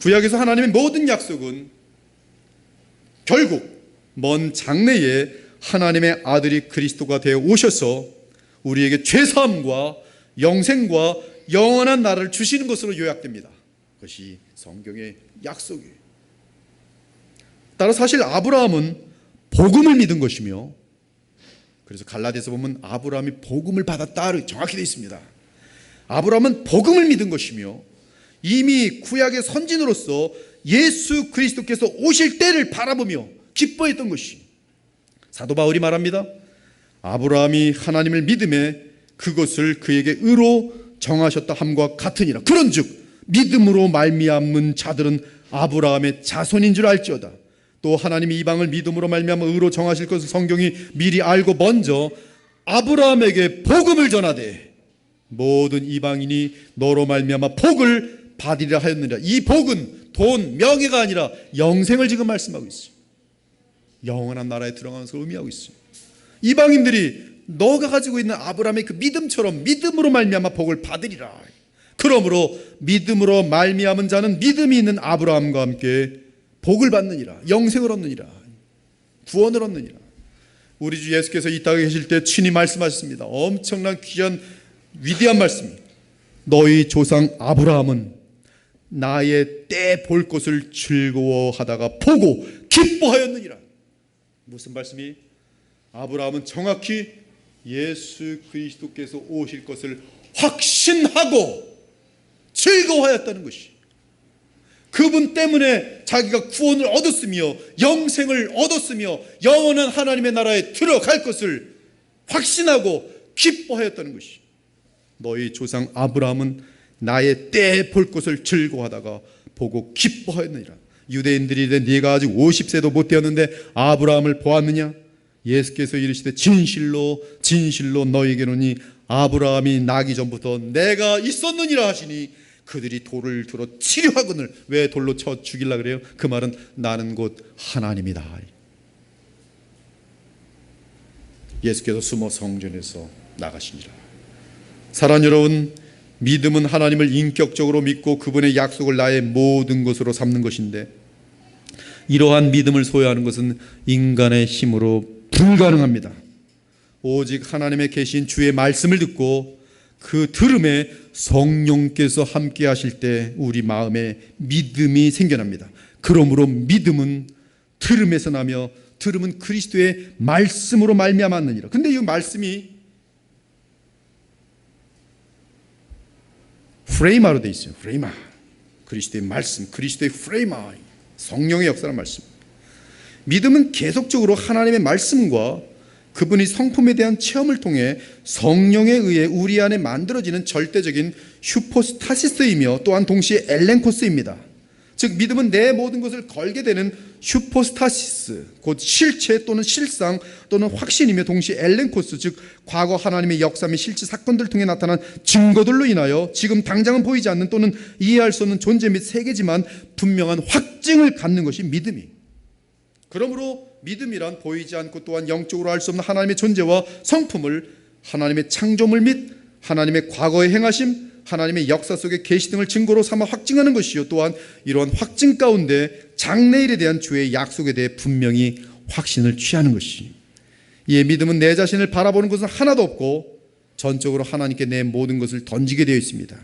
구약에서 하나님의 모든 약속은 결국 먼 장래에 하나님의 아들이 그리스도가 되어 오셔서 우리에게 죄사함과 영생과 영원한 나라를 주시는 것으로 요약됩니다. 그것이 성경의 약속이에요. 따라 사실 아브라함은 복음을 믿은 것이며, 그래서 갈라디아서 보면 아브라함이 복음을 받았다 정확히 되어 있습니다. 아브라함은 복음을 믿은 것이며 이미 구약의 선진으로서 예수 그리스도께서 오실 때를 바라보며 기뻐했던 것이, 사도 바울이 말합니다. 아브라함이 하나님을 믿음에 그것을 그에게 의로 정하셨다 함과 같으니라. 그런즉 믿음으로 말미암은 자들은 아브라함의 자손인 줄 알지어다. 또 하나님이 이방을 믿음으로 말미암아 의로 정하실 것을 성경이 미리 알고 먼저 아브라함에게 복음을 전하되 모든 이방인이 너로 말미암아 복을 받으리라 하였느니라. 이 복은 돈, 명예가 아니라 영생을 지금 말씀하고 있어요. 영원한 나라에 들어가는 것을 의미하고 있어요. 이방인들이 너가 가지고 있는 아브라함의 그 믿음처럼 믿음으로 말미암아 복을 받으리라. 그러므로 믿음으로 말미암은 자는 믿음이 있는 아브라함과 함께 복을 받느니라. 영생을 얻느니라. 구원을 얻느니라. 우리 주 예수께서 이 땅에 계실 때 친히 말씀하셨습니다. 엄청난 귀한 위대한 말씀. 너희 조상 아브라함은 나의 때 볼 것을 즐거워하다가 보고 기뻐하였느니라. 무슨 말씀이? 아브라함은 정확히 예수 그리스도께서 오실 것을 확신하고 즐거워하였다는 것이, 그분 때문에 자기가 구원을 얻었으며 영생을 얻었으며 영원한 하나님의 나라에 들어갈 것을 확신하고 기뻐하였다는 것이, 너희 조상 아브라함은 나의 때 볼 것을 즐거워하다가 보고 기뻐하였느니라. 유대인들이 네가 아직 50세도 못 되었는데 아브라함을 보았느냐? 예수께서 이르시되 진실로 진실로 너희에게노니 아브라함이 나기 전부터 내가 있었느니라 하시니 그들이 돌을 들어 치려 하거늘. 왜 돌로 쳐 죽이려 그래요? 그 말은 나는 곧 하나님이다. 예수께서 숨어 성전에서 나가시니라. 사랑하는 여러분, 믿음은 하나님을 인격적으로 믿고 그분의 약속을 나의 모든 것으로 삼는 것인데, 이러한 믿음을 소유하는 것은 인간의 힘으로 불가능합니다. 오직 하나님의 계신 주의 말씀을 듣고 그 들음에 성령께서 함께 하실 때 우리 마음에 믿음이 생겨납니다. 그러므로 믿음은 들음에서 나며 들음은 그리스도의 말씀으로 말미암았느니라. 근데 이 말씀이 프레이마로 되어 있어요. 프레이마. 그리스도의 말씀, 그리스도의 프레이마, 성령의 역사라는 말씀. 믿음은 계속적으로 하나님의 말씀과 그분이 성품에 대한 체험을 통해 성령에 의해 우리 안에 만들어지는 절대적인 슈포스타시스이며 또한 동시에 엘렌코스입니다. 즉 믿음은 내 모든 것을 걸게 되는 슈포스타시스, 곧 실체 또는 실상 또는 확신이며 동시에 엘렌코스, 즉 과거 하나님의 역사 및 실제 사건들을 통해 나타난 증거들로 인하여 지금 당장은 보이지 않는 또는 이해할 수 없는 존재 및 세계지만 분명한 확증을 갖는 것이 믿음이. 그러므로 믿음이란 보이지 않고 또한 영적으로 알 수 없는 하나님의 존재와 성품을 하나님의 창조물 및 하나님의 과거의 행하심, 하나님의 역사 속의 계시 등을 증거로 삼아 확증하는 것이요, 또한 이러한 확증 가운데 장래일에 대한 주의 약속에 대해 분명히 확신을 취하는 것이. 이에 믿음은 내 자신을 바라보는 것은 하나도 없고 전적으로 하나님께 내 모든 것을 던지게 되어 있습니다.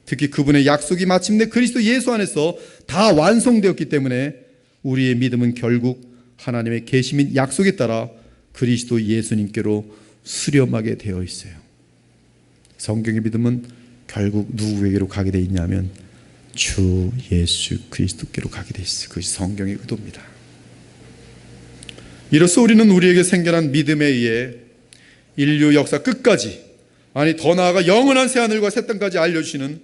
특히 그분의 약속이 마침내 그리스도 예수 안에서 다 완성되었기 때문에 우리의 믿음은 결국 하나님의 계시 및 약속에 따라 그리스도 예수님께로 수렴하게 되어 있어요. 성경의 믿음은 결국 누구에게로 가게 되어 있냐면 주 예수 그리스도께로 가게 되어 있어요. 그것이 성경의 의도입니다. 이로써 우리는 우리에게 생겨난 믿음에 의해 인류 역사 끝까지, 아니 더 나아가 영원한 새하늘과 새 땅까지 알려주시는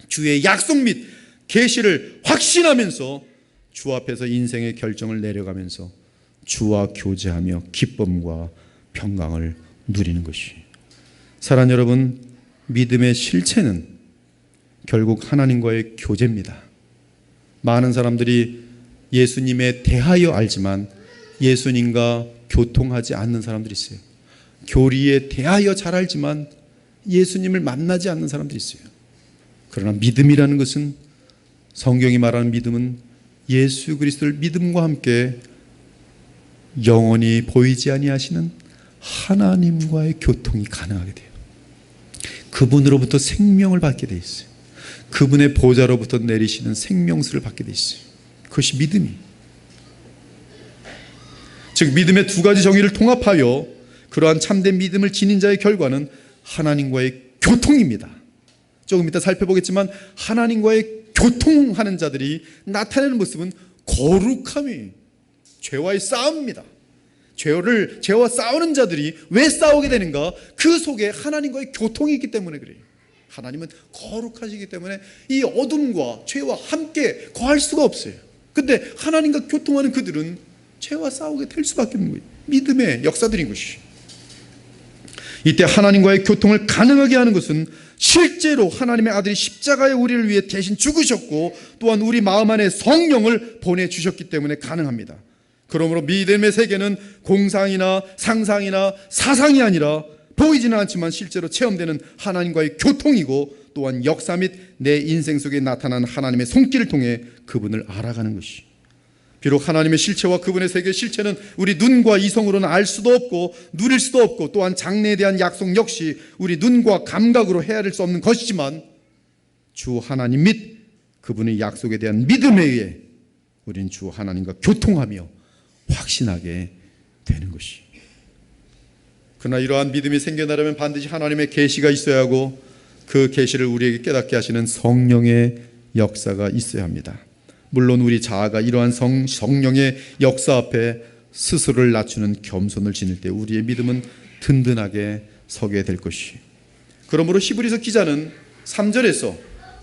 주의 약속 및 계시를 확신하면서 주 앞에서 인생의 결정을 내려가면서 주와 교제하며 기쁨과 평강을 누리는 것이, 사랑하는 여러분, 믿음의 실체는 결국 하나님과의 교제입니다. 많은 사람들이 예수님에 대하여 알지만 예수님과 교통하지 않는 사람들이 있어요. 교리에 대하여 잘 알지만 예수님을 만나지 않는 사람들이 있어요. 그러나 믿음이라는 것은, 성경이 말하는 믿음은 예수 그리스도를 믿음과 함께 영원히 보이지 아니하시는 하나님과의 교통이 가능하게 돼요. 그분으로부터 생명을 받게 돼 있어요. 그분의 보좌로부터 내리시는 생명수를 받게 돼 있어요. 그것이 믿음이. 즉 믿음의 두 가지 정의를 통합하여 그러한 참된 믿음을 지닌 자의 결과는 하나님과의 교통입니다. 조금 이따 살펴보겠지만 하나님과의 교통하는 자들이 나타내는 모습은 거룩함이, 죄와의 싸움입니다. 죄와 싸우는 자들이 왜 싸우게 되는가? 그 속에 하나님과의 교통이 있기 때문에 그래요. 하나님은 거룩하시기 때문에 이 어둠과 죄와 함께 거할 수가 없어요. 근데 하나님과 교통하는 그들은 죄와 싸우게 될 수밖에 없는 거예요. 믿음의 역사들인 것이. 이때 하나님과의 교통을 가능하게 하는 것은 실제로 하나님의 아들이 십자가에 우리를 위해 대신 죽으셨고 또한 우리 마음 안에 성령을 보내주셨기 때문에 가능합니다. 그러므로 믿음의 세계는 공상이나 상상이나 사상이 아니라 보이지는 않지만 실제로 체험되는 하나님과의 교통이고, 또한 역사 및 내 인생 속에 나타난 하나님의 손길을 통해 그분을 알아가는 것이. 비록 하나님의 실체와 그분의 세계의 실체는 우리 눈과 이성으로는 알 수도 없고 누릴 수도 없고, 또한 장래에 대한 약속 역시 우리 눈과 감각으로 헤아릴 수 없는 것이지만, 주 하나님 및 그분의 약속에 대한 믿음에 의해 우리는 주 하나님과 교통하며 확신하게 되는 것이. 그러나 이러한 믿음이 생겨나려면 반드시 하나님의 계시가 있어야 하고, 그 계시를 우리에게 깨닫게 하시는 성령의 역사가 있어야 합니다. 물론 우리 자아가 이러한 성령의 역사 앞에 스스로를 낮추는 겸손을 지닐 때 우리의 믿음은 든든하게 서게 될 것이. 그러므로 히브리서 기자는 3절에서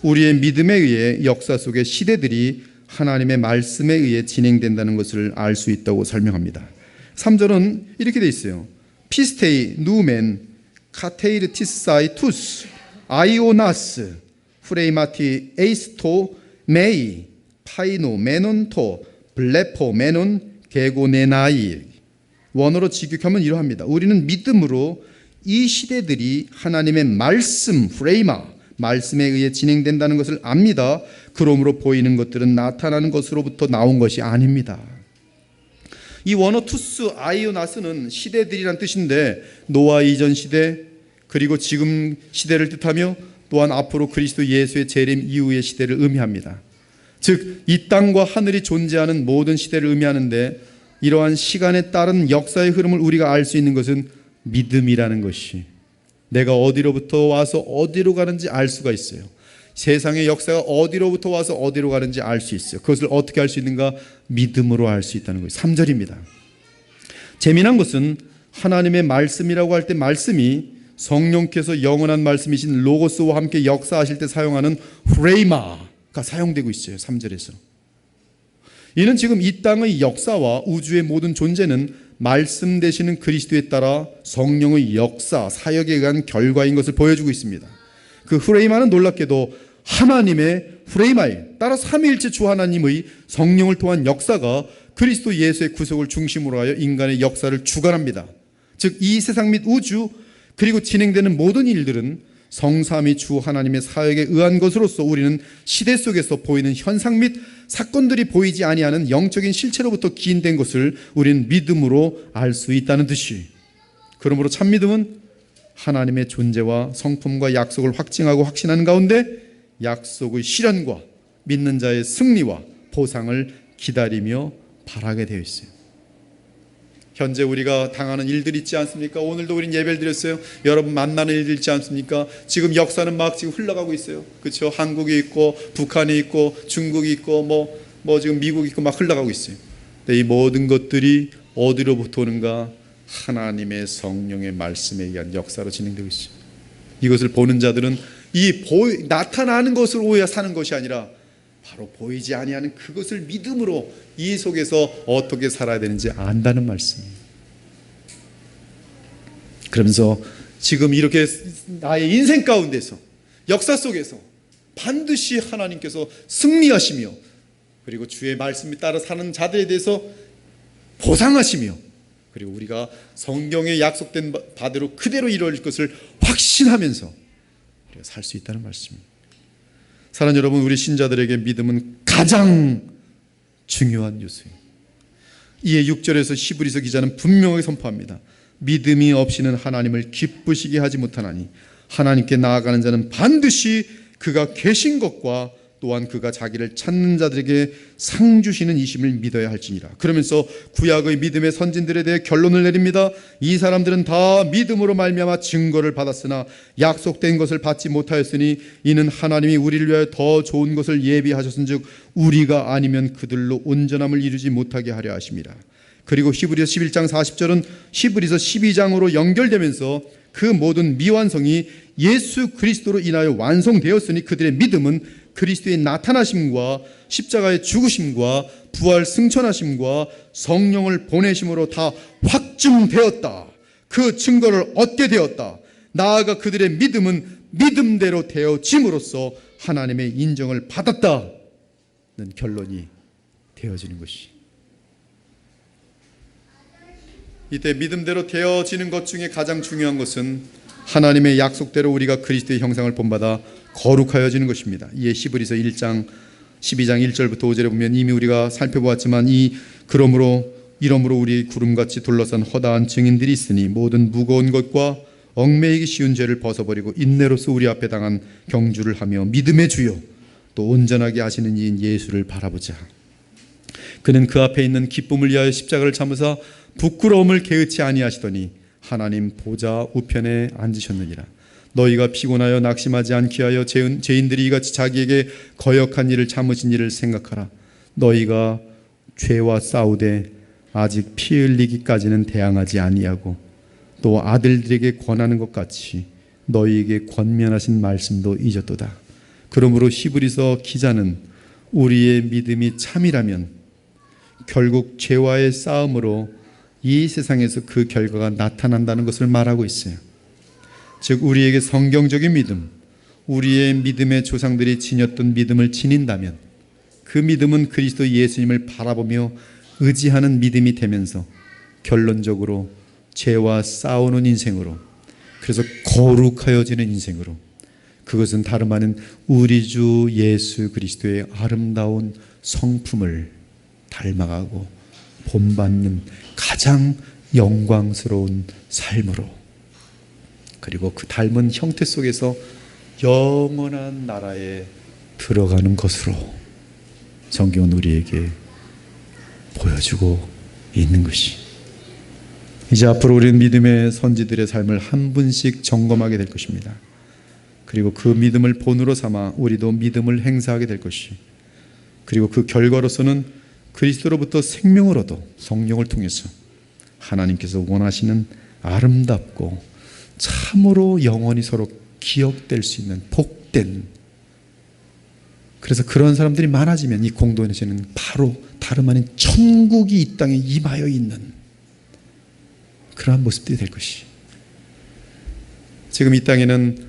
우리의 믿음에 의해 역사 속의 시대들이 하나님의 말씀에 의해 진행된다는 것을 알 수 있다고 설명합니다. 3절은 이렇게 되어 있어요. 피스테이 누멘 카테이르티사이 투스 아이오나스 프레이마티 에이스토 메이 파이노 메논토 블레포 메논 게고네나이. 원어로 직역하면 이러합니다. 우리는 믿음으로 이 시대들이 하나님의 말씀 프레이마 말씀에 의해 진행된다는 것을 압니다. 그러므로 보이는 것들은 나타나는 것으로부터 나온 것이 아닙니다. 이 원어 투스 아이오나스는 시대들이란 뜻인데, 노아 이전 시대 그리고 지금 시대를 뜻하며 또한 앞으로 그리스도 예수의 재림 이후의 시대를 의미합니다. 즉 이 땅과 하늘이 존재하는 모든 시대를 의미하는데, 이러한 시간에 따른 역사의 흐름을 우리가 알 수 있는 것은 믿음이라는 것이, 내가 어디로부터 와서 어디로 가는지 알 수가 있어요. 세상의 역사가 어디로부터 와서 어디로 가는지 알 수 있어요. 그것을 어떻게 알 수 있는가? 믿음으로 알 수 있다는 거예요. 3절입니다. 재미난 것은 하나님의 말씀이라고 할 때 말씀이 성령께서 영원한 말씀이신 로고스와 함께 역사하실 때 사용하는 프레이마가 사용되고 있어요. 3절에서. 이는 지금 이 땅의 역사와 우주의 모든 존재는 말씀 되시는 그리스도에 따라 성령의 역사, 사역에 의한 결과인 것을 보여주고 있습니다. 그 프레이마는 놀랍게도 하나님의 프레이마에 따라 삼위일체 주 하나님의 성령을 통한 역사가 그리스도 예수의 구속을 중심으로 하여 인간의 역사를 주관합니다. 즉 이 세상 및 우주 그리고 진행되는 모든 일들은 성삼위 주 하나님의 사역에 의한 것으로서 우리는 시대 속에서 보이는 현상 및 사건들이 보이지 아니하는 영적인 실체로부터 기인된 것을 우리는 믿음으로 알 수 있다는 뜻이. 그러므로 참 믿음은 하나님의 존재와 성품과 약속을 확증하고 확신하는 가운데 약속의 실현과 믿는 자의 승리와 보상을 기다리며 바라게 되어 있어요. 현재 우리가 당하는 일들이 있지 않습니까? 오늘도 우린 예배를 드렸어요. 여러분 만나는 일들 있지 않습니까? 지금 역사는 막 지금 흘러가고 있어요. 그렇죠? 한국이 있고 북한이 있고 중국이 있고 뭐 지금 미국이 있고 막 흘러가고 있어요. 근데 이 모든 것들이 어디로부터 오는가? 하나님의 성령의 말씀에 의한 역사로 진행되고 있습니다. 이것을 보는 자들은 나타나는 것으로 오해 사는 것이 아니라 바로 보이지 아니하는 그것을 믿음으로 이 속에서 어떻게 살아야 되는지 안다는 말씀입니다. 그러면서 지금 이렇게 나의 인생 가운데서 역사 속에서 반드시 하나님께서 승리하시며 그리고 주의 말씀에 따라 사는 자들에 대해서 보상하시며 그리고 우리가 성경에 약속된 바대로 그대로 이루어질 것을 확신하면서 우리가 살 수 있다는 말씀입니다. 사랑하는 여러분, 우리 신자들에게 믿음은 가장 중요한 요소입니다. 이에 6절에서 히브리서 기자는 분명하게 선포합니다. 믿음이 없이는 하나님을 기쁘시게 하지 못하나니 하나님께 나아가는 자는 반드시 그가 계신 것과 또한 그가 자기를 찾는 자들에게 상 주시는 이심을 믿어야 할지니라. 그러면서 구약의 믿음의 선진들에 대해 결론을 내립니다. 이 사람들은 다 믿음으로 말미암아 증거를 받았으나 약속된 것을 받지 못하였으니 이는 하나님이 우리를 위하여 더 좋은 것을 예비하셨은즉 우리가 아니면 그들로 온전함을 이루지 못하게 하려 하심이라. 그리고 히브리서 11장 40절은 히브리서 12장으로 연결되면서 그 모든 미완성이 예수 그리스도로 인하여 완성되었으니 그들의 믿음은 그리스도의 나타나심과 십자가의 죽으심과 부활 승천하심과 성령을 보내심으로 다 확증되었다. 그 증거를 얻게 되었다. 나아가 그들의 믿음은 믿음대로 되어짐으로써 하나님의 인정을 받았다는 결론이 되어지는 것이, 이때 믿음대로 되어지는 것 중에 가장 중요한 것은 하나님의 약속대로 우리가 그리스도의 형상을 본받아 거룩하여지는 것입니다. 이에 히브리서 1장 12장 1절부터 5절에 보면 이미 우리가 살펴보았지만 이러므로 우리 구름같이 둘러싼 허다한 증인들이 있으니 모든 무거운 것과 얽매이기 쉬운 죄를 벗어버리고 인내로서 우리 앞에 당한 경주를 하며 믿음의 주요 또 온전하게 하시는 이인 예수를 바라보자. 그는 그 앞에 있는 기쁨을 위하여 십자가를 참으사 부끄러움을 개의치 아니하시더니 하나님 보좌 우편에 앉으셨느니라. 너희가 피곤하여 낙심하지 않게 하여 죄인들이 이같이 자기에게 거역한 일을 참으신 일을 생각하라. 너희가 죄와 싸우되 아직 피 흘리기까지는 대항하지 아니하고 또 아들들에게 권하는 것 같이 너희에게 권면하신 말씀도 잊었도다. 그러므로 히브리서 기자는 우리의 믿음이 참이라면 결국 죄와의 싸움으로 이 세상에서 그 결과가 나타난다는 것을 말하고 있어요. 즉 우리에게 성경적인 믿음, 우리의 믿음의 조상들이 지녔던 믿음을 지닌다면 그 믿음은 그리스도 예수님을 바라보며 의지하는 믿음이 되면서 결론적으로 죄와 싸우는 인생으로, 그래서 거룩하여지는 인생으로, 그것은 다름 아닌 우리 주 예수 그리스도의 아름다운 성품을 닮아가고 본받는 가장 영광스러운 삶으로, 그리고 그 닮은 형태 속에서 영원한 나라에 들어가는 것으로 성경은 우리에게 보여주고 있는 것이, 이제 앞으로 우리는 믿음의 선지들의 삶을 한 분씩 점검하게 될 것입니다. 그리고 그 믿음을 본으로 삼아 우리도 믿음을 행사하게 될 것이, 그리고 그 결과로서는 그리스도로부터 생명을 얻어 성령을 통해서 하나님께서 원하시는 아름답고 참으로 영원히 서로 기억될 수 있는 복된, 그래서 그런 사람들이 많아지면 이 공동체는 바로 다름 아닌 천국이 이 땅에 임하여 있는 그러한 모습들이 될 것이, 지금 이 땅에는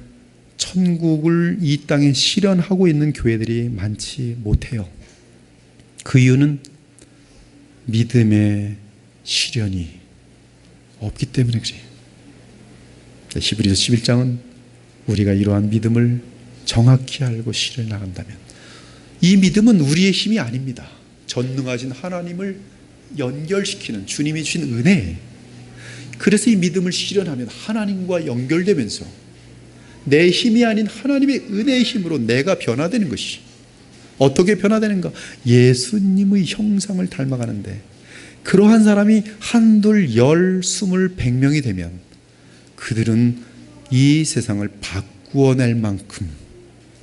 천국을 이 땅에 실현하고 있는 교회들이 많지 못해요. 그 이유는 믿음의 실현이 없기 때문에 그래요. 히브리서 11장은 우리가 이러한 믿음을 정확히 알고 실현해 나간다면, 이 믿음은 우리의 힘이 아닙니다. 전능하신 하나님을 연결시키는 주님이 주신 은혜, 그래서 이 믿음을 실현하면 하나님과 연결되면서 내 힘이 아닌 하나님의 은혜의 힘으로 내가 변화되는 것이, 어떻게 변화되는가? 예수님의 형상을 닮아가는데, 그러한 사람이 한둘 열 스물 100명이 되면 그들은 이 세상을 바꾸어낼 만큼,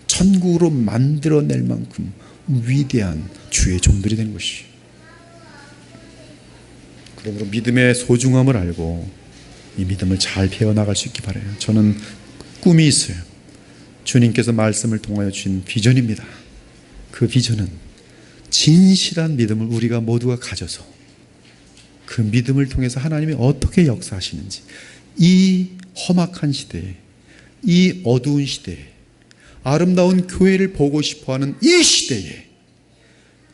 천국으로 만들어낼 만큼 위대한 주의 종들이 되는 것이, 그러므로 믿음의 소중함을 알고 이 믿음을 잘 배워나갈 수 있기 바라요. 저는 꿈이 있어요. 주님께서 말씀을 통하여 주신 비전입니다. 그 비전은 진실한 믿음을 우리가 모두가 가져서 그 믿음을 통해서 하나님이 어떻게 역사하시는지, 이 험악한 시대에, 이 어두운 시대에, 아름다운 교회를 보고 싶어하는 이 시대에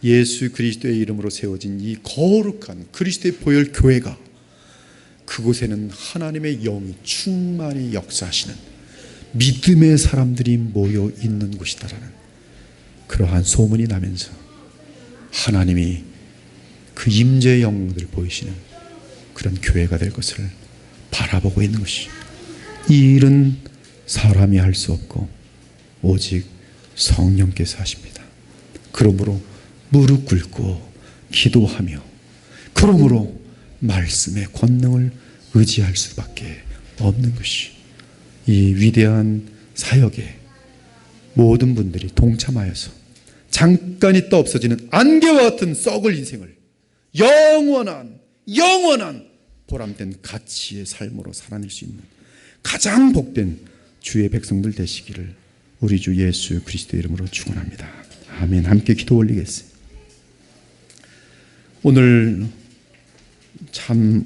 예수 그리스도의 이름으로 세워진 이 거룩한 그리스도의 보혈 교회가, 그곳에는 하나님의 영이 충만히 역사하시는 믿음의 사람들이 모여 있는 곳이다라는 그러한 소문이 나면서 하나님이 그 임재의 영광들을 보이시는 그런 교회가 될 것을 바라보고 있는 것이, 이 일은 사람이 할 수 없고 오직 성령께서 하십니다. 그러므로 무릎 꿇고 기도하며, 그러므로 말씀의 권능을 의지할 수밖에 없는 것이, 이 위대한 사역에 모든 분들이 동참하여서 잠깐 있다 없어지는 안개와 같은 썩을 인생을 영원한 보람된 가치의 삶으로 살아낼 수 있는 가장 복된 주의 백성들 되시기를 우리 주 예수 그리스도의 이름으로 축원합니다. 아멘. 함께 기도 올리겠습니다. 오늘 참